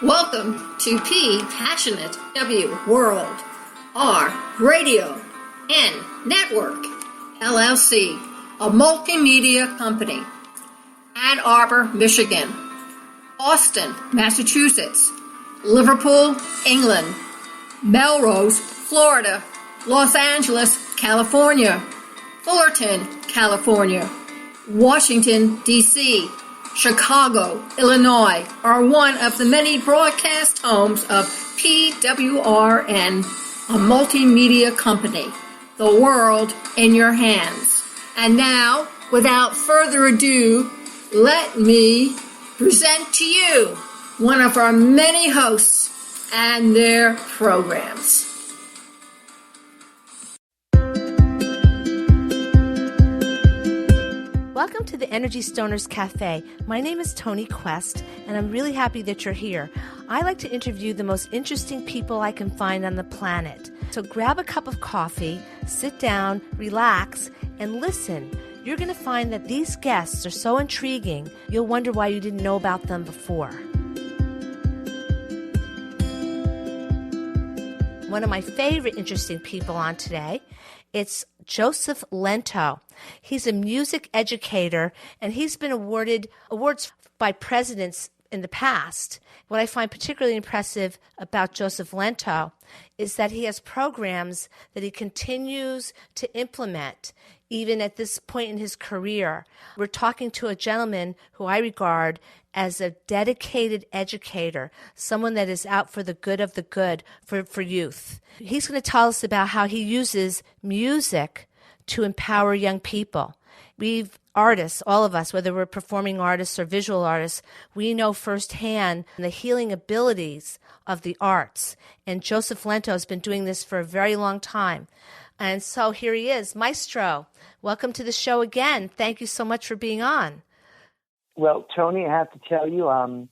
Welcome to P Passionate W World, R Radio N Network, LLC, a multimedia company. Ann Arbor, Michigan, Boston, Massachusetts, Liverpool, England, Melrose, Florida, Los Angeles, California, Fullerton, California, Washington, D.C., Chicago, Illinois are one of the many broadcast homes of PWRN, a multimedia company. The world in your hands. And now, without further ado, let me present to you one of our many hosts and their programs. Welcome to the Energy Stoners Cafe. My name is Toni Quest, and I'm really happy that you're here. I like to interview the most interesting people I can find on the planet. So grab a cup of coffee, sit down, relax, and listen. You're going to find that these guests are so intriguing, you'll wonder why you didn't know about them before. One of my favorite interesting people on today, it's Joseph Lento. He's a music educator, and he's been awarded awards by presidents in the past. What I find particularly impressive about Joseph Lento is that he has programs that he continues to implement even at this point in his career. We're talking to a gentleman who I regard as a dedicated educator, someone that is out for the good of the good for youth. He's going to tell us about how he uses music to empower young people. We've artists, all of us, whether we're performing artists or visual artists, we know firsthand the healing abilities of the arts. And Joseph Lento has been doing this for a very long time. And so here he is. Maestro, welcome to the show again. Thank you so much for being on. Well, Toni, I have to tell you, I'm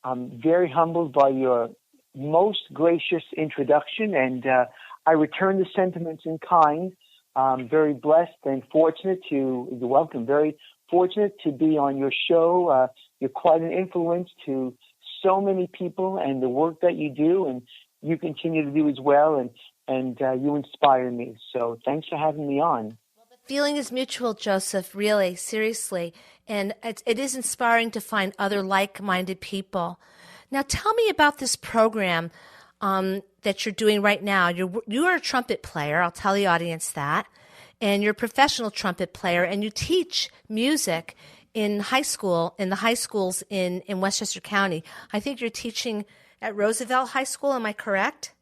very humbled by your most gracious introduction, and I return the sentiments in kind. I'm very blessed and fortunate you're welcome, very fortunate to be on your show. You're quite an influence to so many people and the work that you do, and you continue to do as well, and you inspire me. So thanks for having me on. Well, the feeling is mutual, Joseph, really, seriously. And it is inspiring to find other like-minded people. Now, tell me about this program that you're doing right now. You're a trumpet player. I'll tell the audience that. And you're a professional trumpet player, and you teach music in high school, in the high schools in Westchester County. I think you're teaching at Roosevelt High School. Am I correct?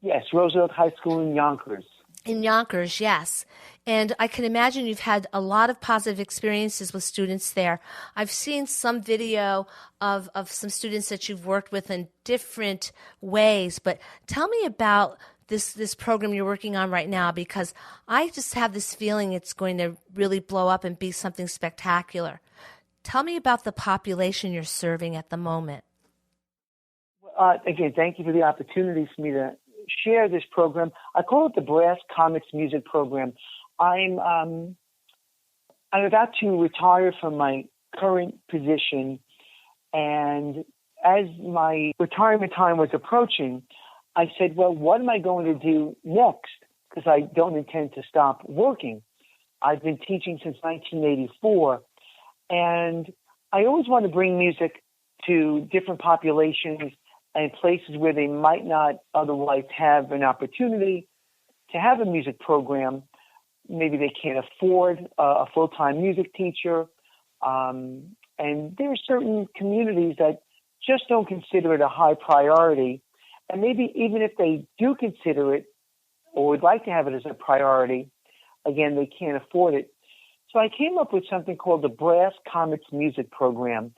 Yes, Roosevelt High School in Yonkers. In Yonkers, yes. And I can imagine you've had a lot of positive experiences with students there. I've seen some video of some students that you've worked with in different ways, but tell me about this program you're working on right now, because I just have this feeling it's going to really blow up and be something spectacular. Tell me about the population you're serving at the moment. Again, thank you for the opportunity for me to share this program. I call it the Brass Comets music program. I'm about to retire from my current position, and as my retirement time was approaching, I said, well, what am I going to do next? Because I don't intend to stop working. I've been teaching since 1984, and I always want to bring music to different populations and places where they might not otherwise have an opportunity to have a music program. Maybe they can't afford a full-time music teacher. And there are certain communities that just don't consider it a high priority. And maybe even if they do consider it or would like to have it as a priority, again, they can't afford it. So I came up with something called the Brass Comets music program.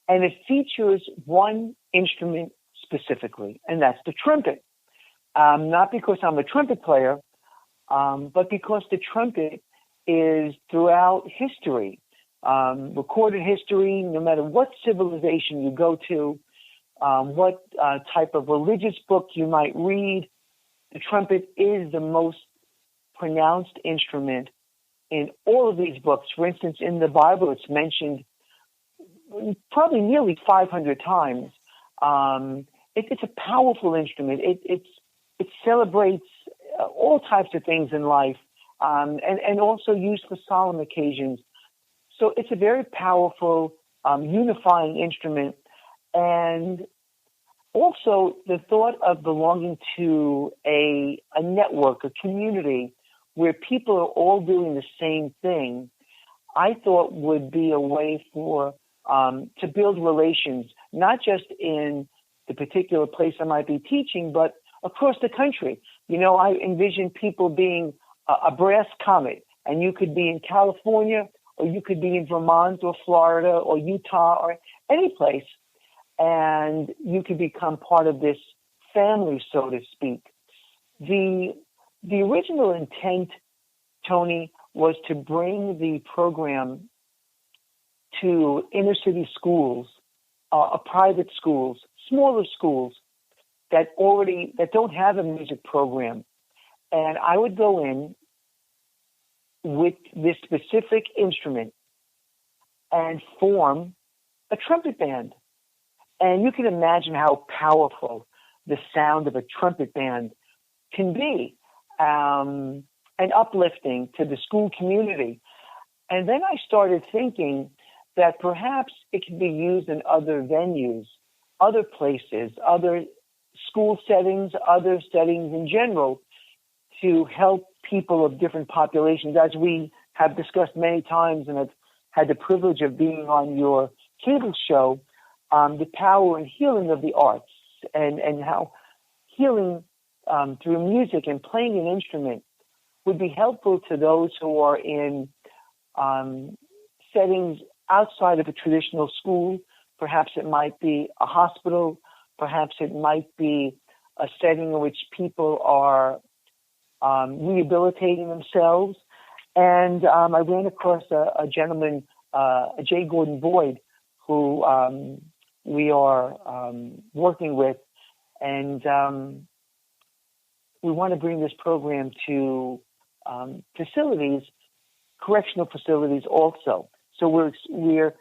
And it features one instrument specifically, and that's the trumpet. Not because I'm a trumpet player, but because the trumpet is throughout history, recorded history, no matter what civilization you go to, what type of religious book you might read, the trumpet is the most pronounced instrument in all of these books. For instance, in the Bible, it's mentioned probably nearly 500 times. It's a powerful instrument. It celebrates all types of things in life, and also used for solemn occasions. So it's a very powerful, unifying instrument. And also the thought of belonging to a network, a community where people are all doing the same thing, I thought would be a way for to build relations, not just in the particular place I might be teaching, but across the country. I envision people being a Brass Comet, and you could be in California, or you could be in Vermont or Florida or Utah or any place, and you could become part of this family, so to speak. The original intent, Toni, was to bring the program to inner city schools, private schools, smaller schools that don't have a music program. And I would go in with this specific instrument and form a trumpet band. And you can imagine how powerful the sound of a trumpet band can be, and uplifting to the school community. And then I started thinking that perhaps it could be used in other venues, other places, other school settings, other settings in general, to help people of different populations. As we have discussed many times, and I've had the privilege of being on your cable show, the power and healing of the arts, and how healing through music and playing an instrument would be helpful to those who are in settings outside of a traditional school. Perhaps it might be a hospital. Perhaps it might be a setting in which people are rehabilitating themselves. And I ran across a gentleman, J. Gordon Boyd, who we are working with, and we want to bring this program to facilities, correctional facilities also. So we're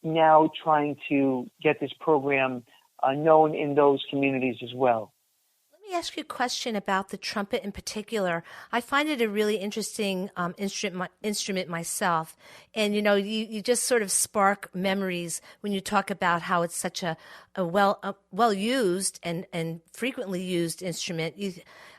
now trying to get this program known in those communities as well. Let me ask you a question about the trumpet in particular. I find it a really interesting instrument myself. And, you just sort of spark memories when you talk about how it's such a well-used and frequently used instrument.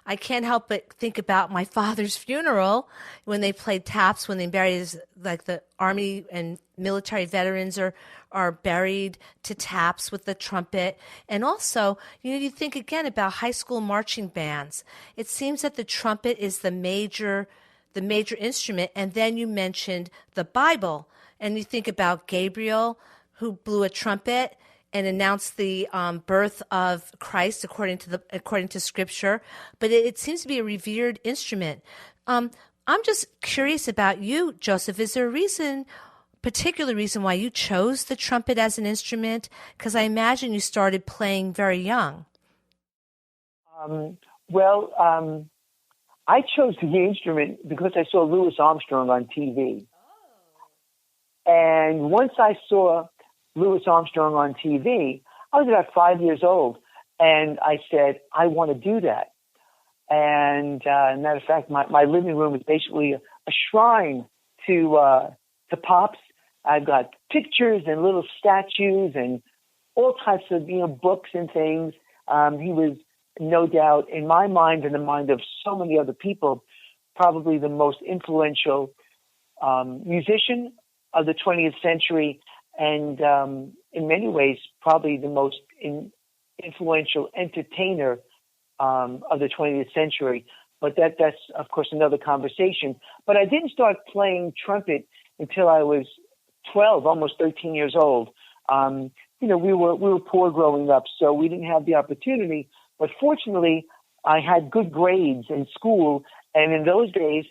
I can't help but think about my father's funeral when they played taps, when they buried like the Army and military veterans are buried to taps with the trumpet. And also, you think again about high school marching bands. It seems that the trumpet is the major instrument. And then you mentioned the Bible, and you think about Gabriel, who blew a trumpet and announced the birth of Christ according to Scripture. But it seems to be a revered instrument. I'm just curious about you, Joseph. Is there a particular reason why you chose the trumpet as an instrument? Because I imagine you started playing very young. I chose the instrument because I saw Louis Armstrong on TV. Oh. And once I saw Louis Armstrong on TV, I was about 5 years old, and I said, I want to do that. And matter of fact, my living room is basically a shrine to Pops. I've got pictures and little statues and all types of books and things. He was no doubt, in my mind and the mind of so many other people, probably the most influential musician of the 20th century, and in many ways, probably the most influential entertainer of the 20th century. But that's, of course, another conversation. But I didn't start playing trumpet until I was 12, almost 13 years old. We were poor growing up, so we didn't have the opportunity. But fortunately, I had good grades in school, and in those days,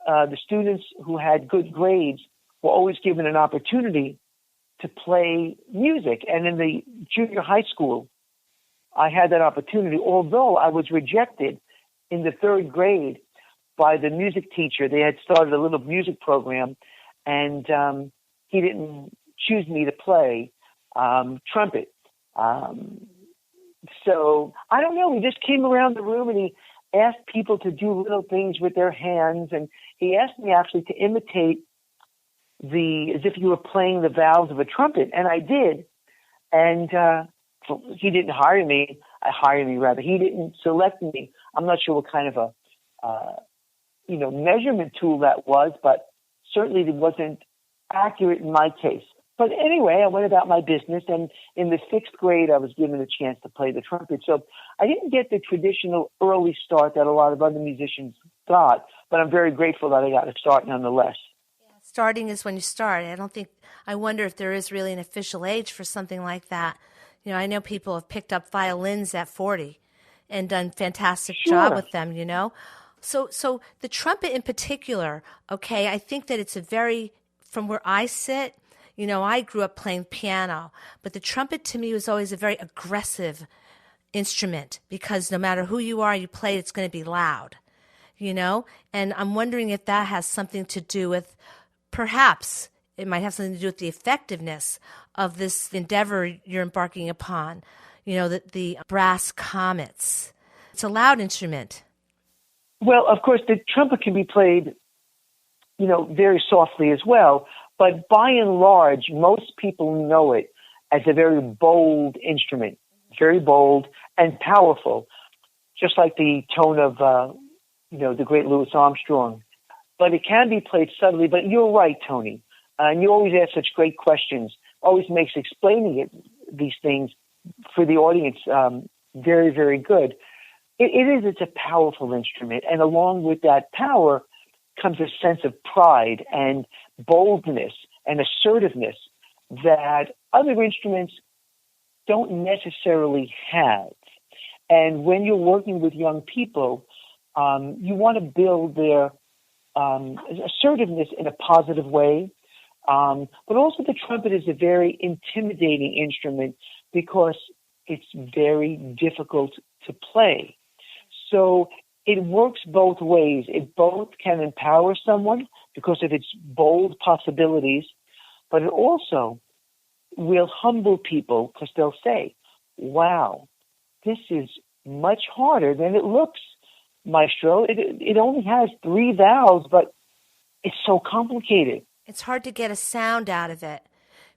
the students who had good grades were always given an opportunity to play music. And in the junior high school, I had that opportunity, although I was rejected in the third grade by the music teacher. They had started a little music program, and he didn't choose me to play trumpet. So I don't know. He just came around the room and he asked people to do little things with their hands. And he asked me actually to imitate as if you were playing the valves of a trumpet. And I did. And he didn't hire me. He didn't select me. I'm not sure what kind of a, measurement tool that was, but certainly it wasn't accurate in my case. But anyway, I went about my business, and in the 6th grade, I was given a chance to play the trumpet. So I didn't get the traditional early start that a lot of other musicians got, but I'm very grateful that I got a start nonetheless. Yeah, starting is when you start. I wonder if there is really an official age for something like that. I know people have picked up violins at 40 and done fantastic job with them, So the trumpet in particular, okay, I think that it's from where I sit, I grew up playing piano, but the trumpet to me was always a very aggressive instrument because no matter who you are, you play, it's going to be loud, And I'm wondering if that has something to do with, perhaps it might have something to do with the effectiveness of this endeavor you're embarking upon, the Brass Comets. It's a loud instrument. Well, of course, the trumpet can be played, very softly as well. But by and large, most people know it as a very bold instrument, very bold and powerful, just like the tone of, the great Louis Armstrong. But it can be played subtly. But you're right, Toni. And you always ask such great questions. Always makes explaining these things for the audience very, very good. It's a powerful instrument. And along with that power comes a sense of pride and boldness and assertiveness that other instruments don't necessarily have. And when you're working with young people, you want to build their assertiveness in a positive way. But also the trumpet is a very intimidating instrument because it's very difficult to play. So it works both ways. It both can empower someone because of its bold possibilities, but it also will humble people because they'll say, wow, this is much harder than it looks, Maestro. It only has 3 valves, but it's so complicated. It's hard to get a sound out of it.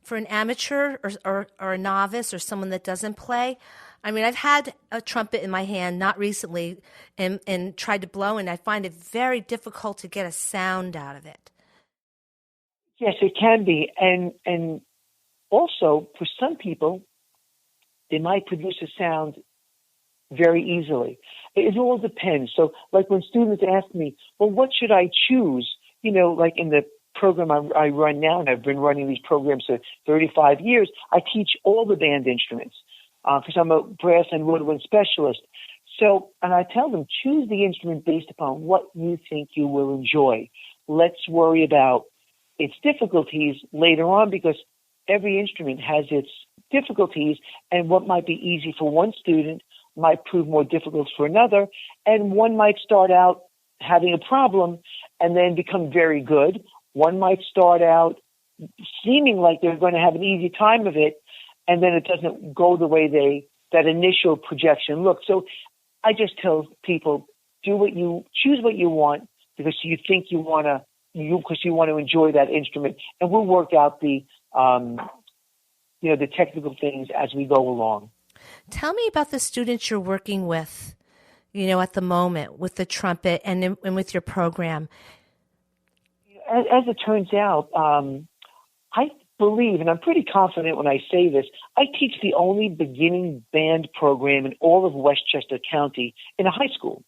For an amateur or a novice or someone that doesn't play, I've had a trumpet in my hand, not recently, and tried to blow, and I find it very difficult to get a sound out of it. Yes, it can be. And also, for some people, they might produce a sound very easily. It all depends. So, like when students ask me, well, what should I choose? Like in the program I run now, and I've been running these programs for 35 years, I teach all the band instruments. Because I'm a brass and woodwind specialist. So, and I tell them, choose the instrument based upon what you think you will enjoy. Let's worry about its difficulties later on because every instrument has its difficulties, and what might be easy for one student might prove more difficult for another, and one might start out having a problem and then become very good. One might start out seeming like they're going to have an easy time of it, and then it doesn't go the way that initial projection looks. So I just tell people, choose what you want because you think because you want to enjoy that instrument, and we'll work out the technical things as we go along. Tell me about the students you're working with, at the moment with the trumpet and with your program. As it turns out, I believe, and I'm pretty confident when I say this, I teach the only beginning band program in all of Westchester County in a high school.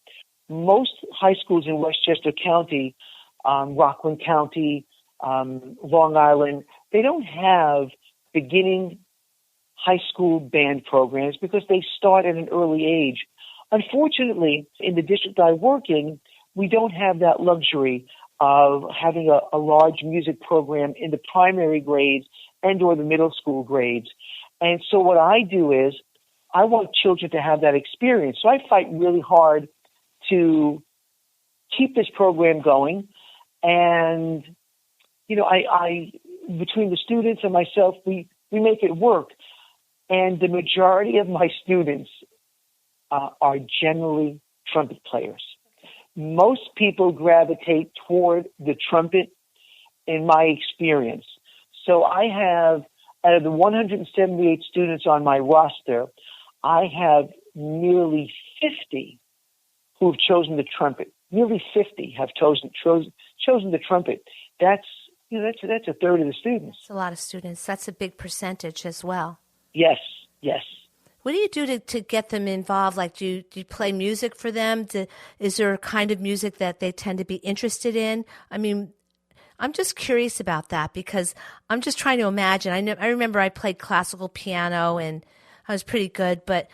Most high schools in Westchester County, Rockland County, Long Island, they don't have beginning high school band programs because they start at an early age. Unfortunately, in the district I work in, we don't have that luxury of having a large music program in the primary grades and or the middle school grades. And so what I do is I want children to have that experience. So I fight really hard to keep this program going. And, I between the students and myself, we make it work. And the majority of my students are generally trumpet players. Most people gravitate toward the trumpet in my experience. So I have, out of the 178 students on my roster, I have nearly 50 who've chosen the trumpet. Nearly 50 have chosen the trumpet. That's a third of the students. That's a lot of students. That's a big percentage as well. Yes. What do you do to get them involved? Like, do you play music for them? Is there a kind of music that they tend to be interested in? I mean, I'm just curious about that because I'm just trying to imagine. I remember I played classical piano and I was pretty good, but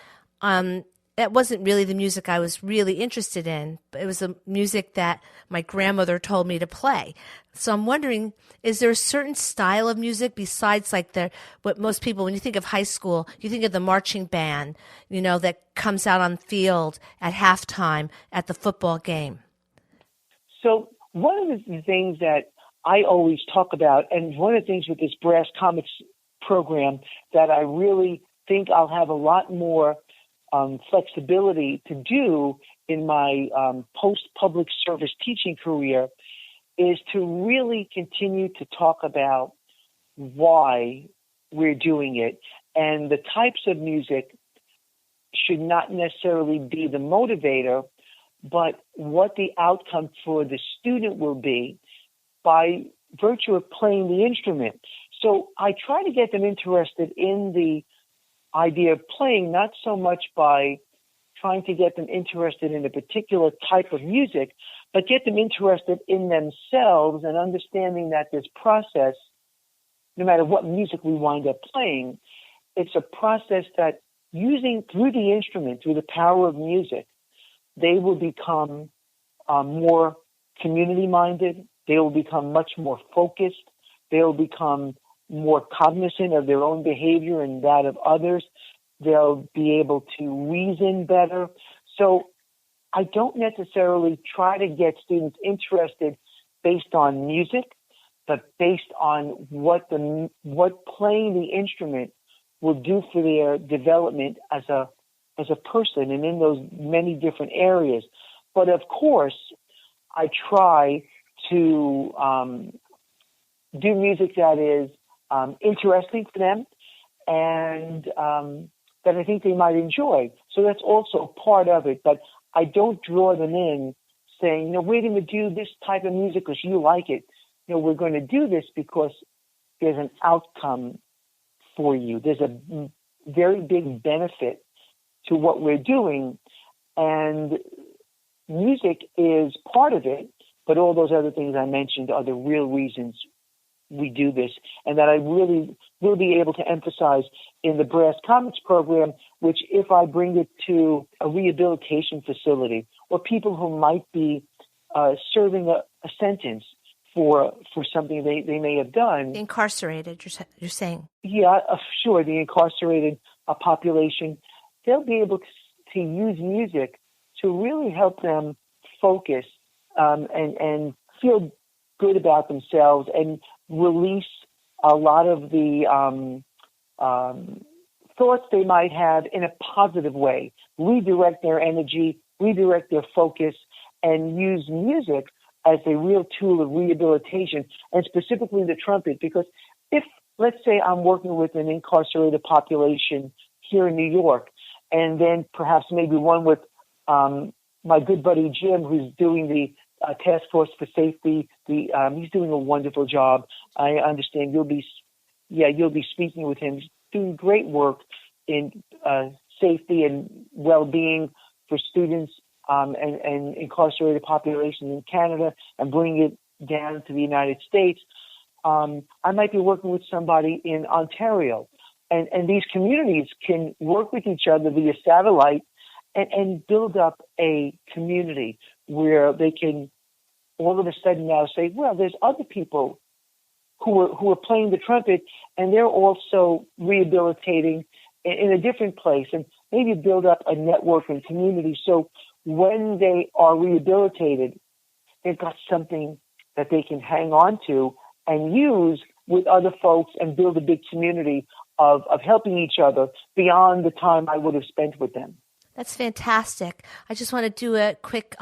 that wasn't really the music I was really interested in. It was the music that my grandmother told me to play. So I'm wondering, is there a certain style of music besides like what most people, when you think of high school, you think of the marching band, that comes out on the field at halftime at the football game? So one of the things that I always talk about, and one of the things with this Brass Comets program that I really think I'll have a lot more flexibility to do in my post-public service teaching career is to really continue to talk about why we're doing it. And the types of music should not necessarily be the motivator, but what the outcome for the student will be by virtue of playing the instrument. So I try to get them interested in the idea of playing, not so much by trying to get them interested in a particular type of music, but get them interested in themselves and understanding that this process, no matter what music we wind up playing, it's a process that using through the instrument, through the power of music, they will become more community-minded. They will become much more focused. They will become more cognizant of their own behavior and that of others. They'll be able to reason better. So I don't necessarily try to get students interested based on music, but based on what playing the instrument will do for their development as a person and in those many different areas. But of course, I try to do music that is interesting for them and that I think they might enjoy. So that's also part of it. But I don't draw them in saying, we're going to do this type of music because you like it. We're going to do this because there's an outcome for you. There's a very big benefit to what we're doing. And music is part of it, but all those other things I mentioned are the real reasons we do this, and that I really will be able to emphasize in the Brass Comets program, which if I bring it to a rehabilitation facility or people who might be serving a sentence for something they may have done. Incarcerated, you're saying? Yeah, sure, the incarcerated population, they'll be able to use music to really help them focus and feel good about themselves and release a lot of the thoughts they might have in a positive way, redirect their energy, redirect their focus, and use music as a real tool of rehabilitation, and specifically the trumpet. Because if, let's say, I'm working with an incarcerated population here in New York, and then perhaps maybe one with my good buddy Jim, who's doing the Task Force for Safety. He's doing a wonderful job. I understand you'll be speaking with him. He's doing great work in safety and well-being for students and incarcerated populations in Canada and bringing it down to the United States. I might be working with somebody in Ontario, and these communities can work with each other via satellite and build up a community where they can all of a sudden now say, well, there's other people who are playing the trumpet and they're also rehabilitating in a different place, and maybe build up a network and community. So when they are rehabilitated, they've got something that they can hang on to and use with other folks and build a big community of helping each other beyond the time I would have spent with them. That's fantastic. I just want to do a quick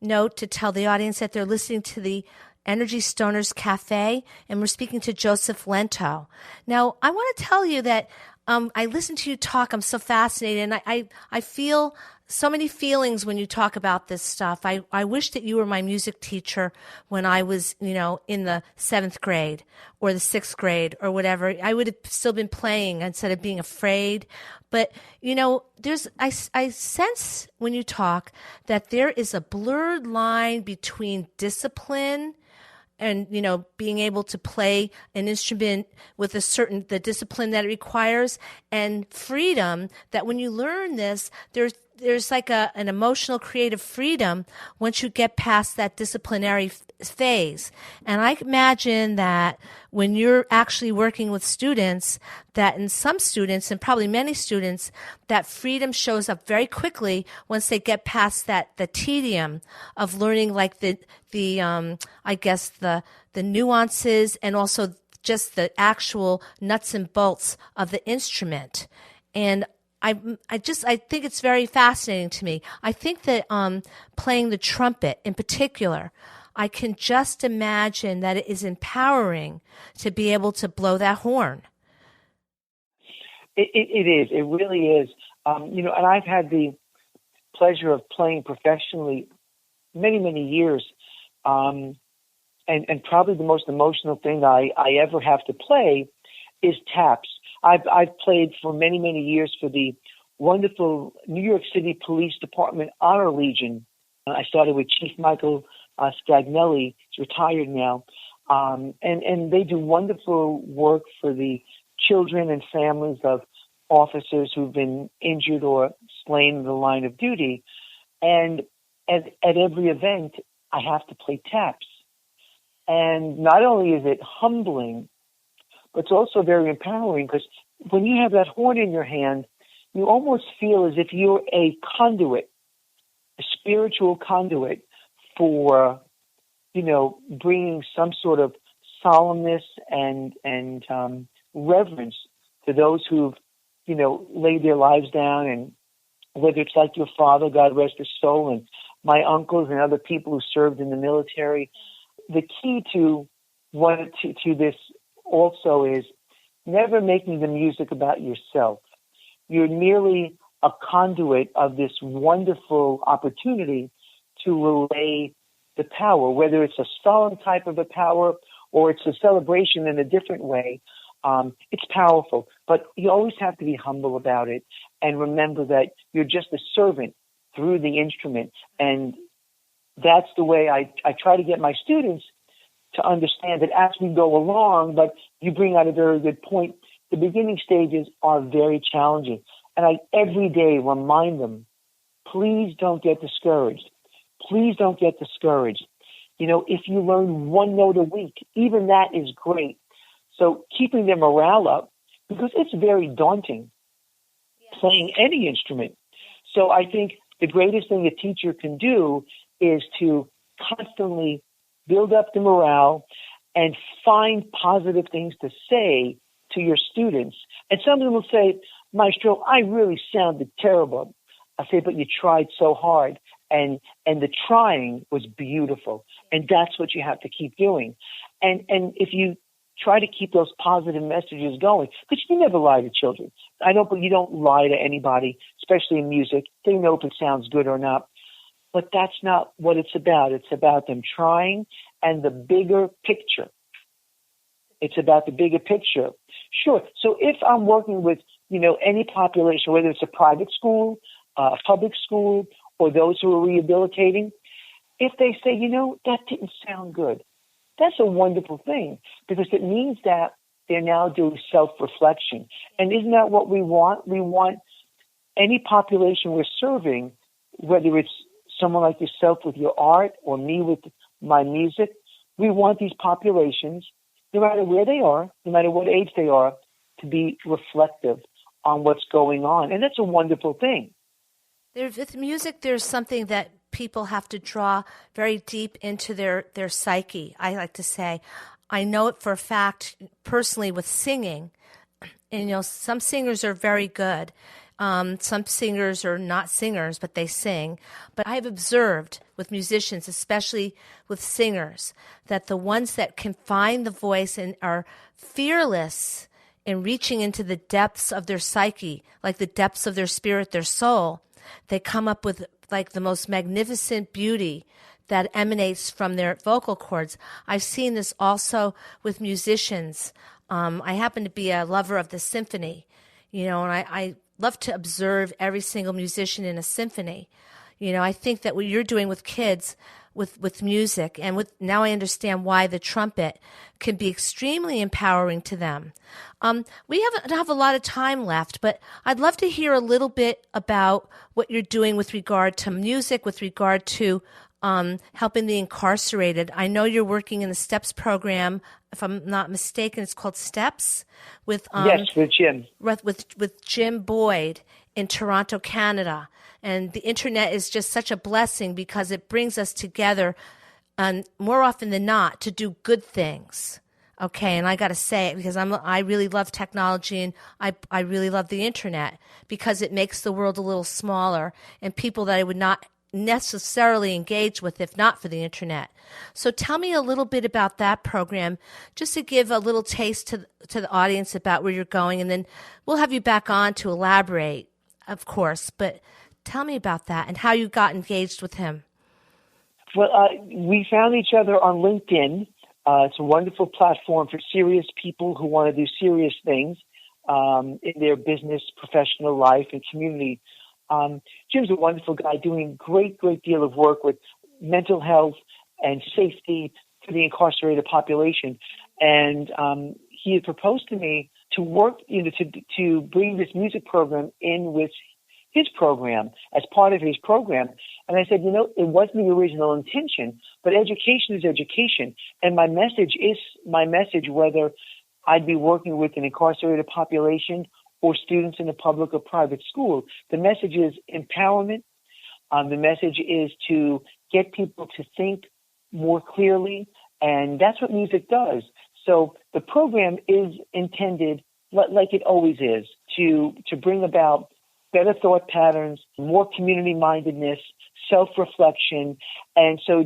note to tell the audience that they're listening to the Energy Stoners Cafe, and we're speaking to Joseph Lento. Now, I want to tell you that I listen to you talk. I'm so fascinated, and I feel so many feelings when you talk about this stuff. I wish that you were my music teacher when I was, in the 7th grade or the 6th grade or whatever. I would have still been playing instead of being afraid. But, I sense when you talk that there is a blurred line between discipline and, being able to play an instrument with the discipline that it requires, and freedom, that when you learn this, there's like an emotional creative freedom once you get past that disciplinary phase. And I imagine that when you're actually working with students, that in some students, and probably many students, that freedom shows up very quickly once they get past the tedium of learning, like the nuances, and also just the actual nuts and bolts of the instrument. And I think it's very fascinating to me. I think that playing the trumpet in particular, I can just imagine that it is empowering to be able to blow that horn. It is. It really is. And I've had the pleasure of playing professionally many, many years. And probably the most emotional thing I ever have to play is taps. I've played for many, many years for the wonderful New York City Police Department Honor Legion. I started with Chief Michael Scagnelli. He's retired now. And they do wonderful work for the children and families of officers who've been injured or slain in the line of duty. And at every event, I have to play taps. And not only is it humbling, but it's also very empowering, because when you have that horn in your hand, you almost feel as if you're a conduit, a spiritual conduit for, bringing some sort of solemnness and reverence to those who've, laid their lives down. And whether it's like your father, God rest his soul, and my uncles and other people who served in the military, the key to this also is never making the music about yourself. You're merely a conduit of this wonderful opportunity to relay the power, whether it's a solemn type of a power or it's a celebration in a different way. It's powerful, but you always have to be humble about it and remember that you're just a servant through the instrument. And that's the way I try to get my students to understand that as we go along. But you bring out a very good point. The beginning stages are very challenging. And I every day remind them, please don't get discouraged. Please don't get discouraged. If you learn one note a week, even that is great. So keeping their morale up, because it's very daunting playing any instrument. So I think the greatest thing a teacher can do is to constantly build up the morale and find positive things to say to your students. And some of them will say, Maestro, I really sounded terrible. I say, but you tried so hard. And the trying was beautiful. And that's what you have to keep doing. And if you try to keep those positive messages going, because you never lie to children. You don't lie to anybody, especially in music. They know if it sounds good or not. But that's not what it's about. It's about them trying and the bigger picture. It's about the bigger picture. Sure. So if I'm working with, any population, whether it's a private school, a public school, or those who are rehabilitating, if they say, that didn't sound good, that's a wonderful thing, because it means that they're now doing self-reflection. And isn't that what we want? We want any population we're serving, whether it's someone like yourself with your art or me with my music, we want these populations, no matter where they are, no matter what age they are, to be reflective on what's going on. And that's a wonderful thing. With music, there's something that people have to draw very deep into their psyche, I like to say. I know it for a fact personally with singing. And, some singers are very good. Some singers are not singers, but they sing. But I've observed with musicians, especially with singers, that the ones that can find the voice and are fearless in reaching into the depths of their psyche, like the depths of their spirit, their soul, they come up with like the most magnificent beauty that emanates from their vocal cords. I've seen this also with musicians. I happen to be a lover of the symphony, and I love to observe every single musician in a symphony. I think that what you're doing with kids, with music, and now I understand why the trumpet can be extremely empowering to them. We don't have a lot of time left, but I'd love to hear a little bit about what you're doing with regard to music, with regard to helping the incarcerated. I know you're working in the STEPS program. If I'm not mistaken, it's called STEPS with Jim. With Jim Boyd in Toronto, Canada. And the internet is just such a blessing because it brings us together, more often than not, to do good things. Okay, and I got to say it because I really love technology, and I really love the internet because it makes the world a little smaller and people that I would not necessarily engage with if not for the internet. So tell me a little bit about that program, just to give a little taste to the audience about where you're going, and then we'll have you back on to elaborate, of course. But tell me about that and how you got engaged with him. Well, we found each other on LinkedIn. It's a wonderful platform for serious people who want to do serious things in their business, professional life, and community. Jim's a wonderful guy doing a great deal of work with mental health and safety for the incarcerated population. And he had proposed to me to work, to bring this music program in with his program as part of his program. And I said, it wasn't the original intention, but education is education. And my message is my message, whether I'd be working with an incarcerated population or students in a public or private school. The message is empowerment. The message is to get people to think more clearly, and that's what music does. So the program is intended, like it always is, to bring about better thought patterns, more community-mindedness, self-reflection. And so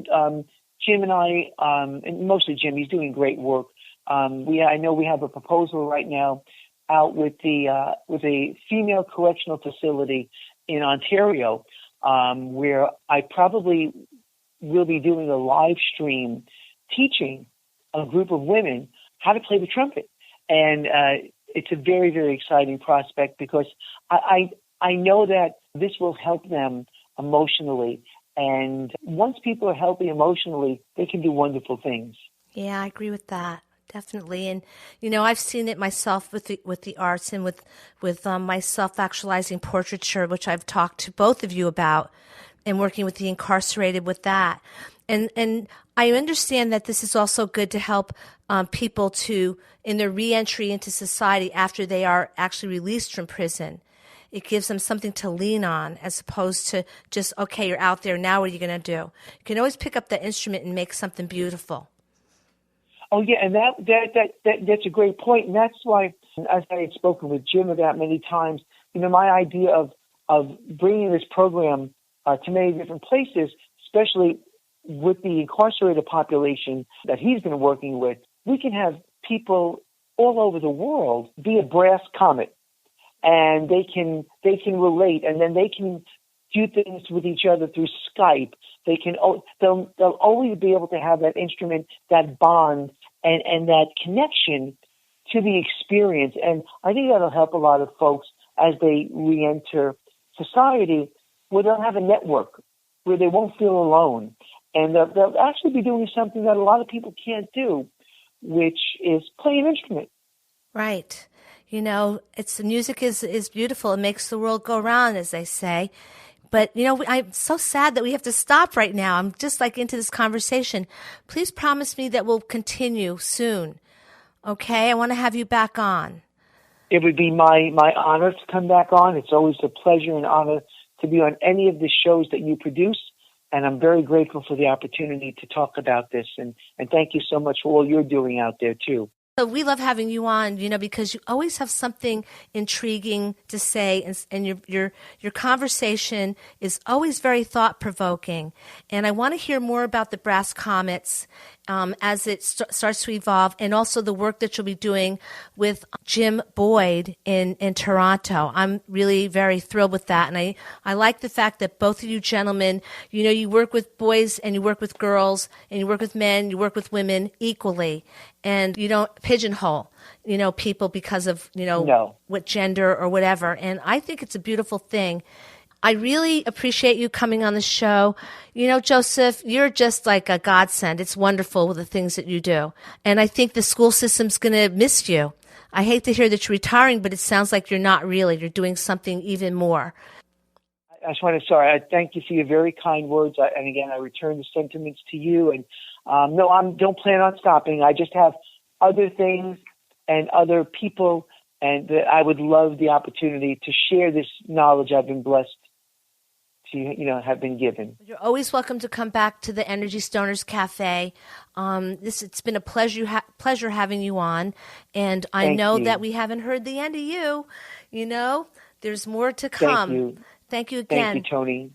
Jim and I, and mostly Jim, he's doing great work. I know we have a proposal right now out with a female correctional facility in Ontario, where I probably will be doing a live stream teaching a group of women how to play the trumpet. And it's a very, very exciting prospect because I know that this will help them emotionally. And once people are healthy emotionally, they can do wonderful things. Yeah, I agree with that. Definitely. And, I've seen it myself with the arts and with my self-actualizing portraiture, which I've talked to both of you about, and working with the incarcerated with that. And I understand that this is also good to help people in their reentry into society after they are actually released from prison. It gives them something to lean on as opposed to just, okay, you're out there, now what are you going to do? You can always pick up the instrument and make something beautiful. Oh, yeah, and that's a great point. And that's why, as I had spoken with Jim about many times, my idea of bringing this program to many different places, especially with the incarcerated population that he's been working with, we can have people all over the world be a Brass Comet, and they can relate, and then they can do things with each other through Skype. They'll always be able to have that instrument, that bond, and that connection to the experience. And I think that'll help a lot of folks as they re-enter society, where they'll have a network, where they won't feel alone. And they'll actually be doing something that a lot of people can't do, which is play an instrument. Right. The music is beautiful. It makes the world go round, as they say. But, I'm so sad that we have to stop right now. I'm just into this conversation. Please promise me that we'll continue soon. Okay? I want to have you back on. It would be my honor to come back on. It's always a pleasure and honor to be on any of the shows that you produce. And I'm very grateful for the opportunity to talk about this. And thank you so much for all you're doing out there, too. So we love having you on, because you always have something intriguing to say, and your conversation is always very thought-provoking. And I want to hear more about the Brass Comets as it starts to evolve, and also the work that you'll be doing with Jim Boyd in Toronto. I'm really very thrilled with that, and I like the fact that both of you gentlemen, you work with boys and you work with girls, and you work with men, you work with women equally, and you don't pigeonhole, people because of, No. what gender or whatever. And I think it's a beautiful thing. I really appreciate you coming on the show. Joseph, you're just like a godsend. It's wonderful with the things that you do. And I think the school system's going to miss you. I hate to hear that you're retiring, but it sounds like you're not really. You're doing something even more. I just want to, I thank you for your very kind words. And again, I return the sentiments to you. And no, I don't plan on stopping. I just have other things and other people, and that I would love the opportunity to share this knowledge I've been blessed to, have been given. You're always welcome to come back to the Energy Stoners Cafe. It's been a pleasure having you on, and I know that we haven't heard the end of you. There's more to come. Thank you. Thank you again. Thank you, Toni.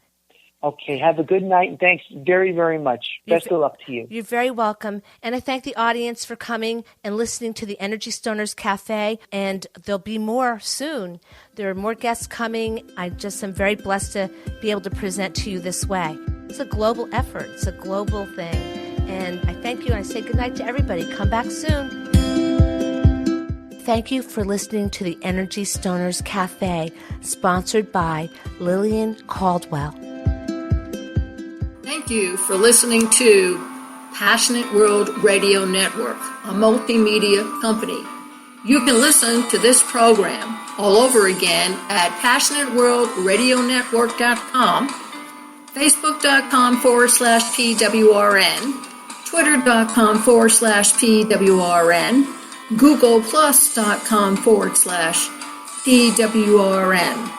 Okay, have a good night, and thanks very, very much. Best of luck to you. You're very welcome. And I thank the audience for coming and listening to the Energy Stoners Cafe, and there'll be more soon. There are more guests coming. I just am very blessed to be able to present to you this way. It's a global effort. It's a global thing. And I thank you, and I say good night to everybody. Come back soon. Thank you for listening to the Energy Stoners Cafe, sponsored by Lillian Caldwell. Thank you for listening to Passionate World Radio Network, a multimedia company. You can listen to this program all over again at passionateworldradionetwork.com, facebook.com/PWRN, twitter.com/PWRN, googleplus.com/PWRN.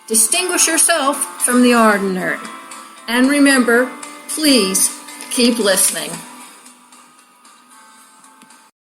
Distinguish yourself from the ordinary. And remember, please keep listening.